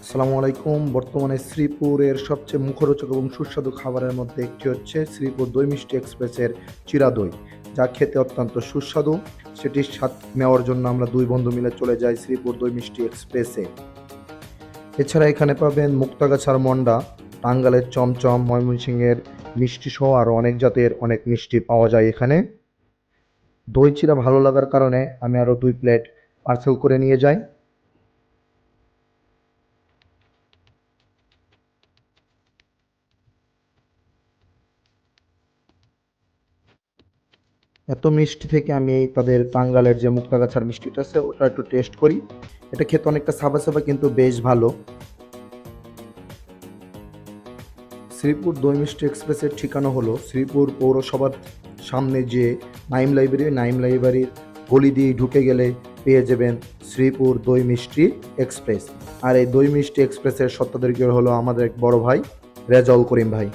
আসসালামু আলাইকুম। বর্তমানে শ্রীপুরের সবচেয়ে মুখরোচক এবং সুস্বাদু খাবারের মধ্যে একটি হচ্ছে শ্রীপুর দই মিষ্টি এক্সপ্রেসের চিরা দই, যা খেতে অত্যন্ত সুস্বাদু। সেটির স্বাদ নেওয়ার জন্য আমরা দুই বন্ধু মিলে চলে যাই শ্রীপুর দই মিষ্টি এক্সপ্রেসে। এছাড়া এখানে পাবেন মুক্তাগাছার মন্ডা, টাঙ্গাইলের চমচম, ময়মনসিংহের মিষ্টি সহ আরও অনেক জাতের অনেক মিষ্টি পাওয়া যায় এখানে। দই চিরা ভালো লাগার কারণে আমি আরও 2 প্লেট পার্সেল করে নিয়ে যাই। এত মিষ্টি থেকে আমি তাদের টাঙ্গাইলের যে মুক্তাগাছার মিষ্টিটা আছে ওটা একটু টেস্ট করি। এটা খেতে অনেকটা সাবা সাবা কিন্তু বেশ ভালো। শ্রীপুর দই মিষ্টি এক্সপ্রেসের ঠিকানা হলো শ্রীপুর পৌরসভার সামনে যে নাইম লাইব্রেরির গলি দিয়ে ঢুকে গেলে পেয়ে যাবেন শ্রীপুর দই মিষ্টি এক্সপ্রেস। আর এই দই মিষ্টি এক্সপ্রেসের সত্ত্বাধিকারী হলো আমাদের এক বড় ভাই রেজাউল করিম ভাই।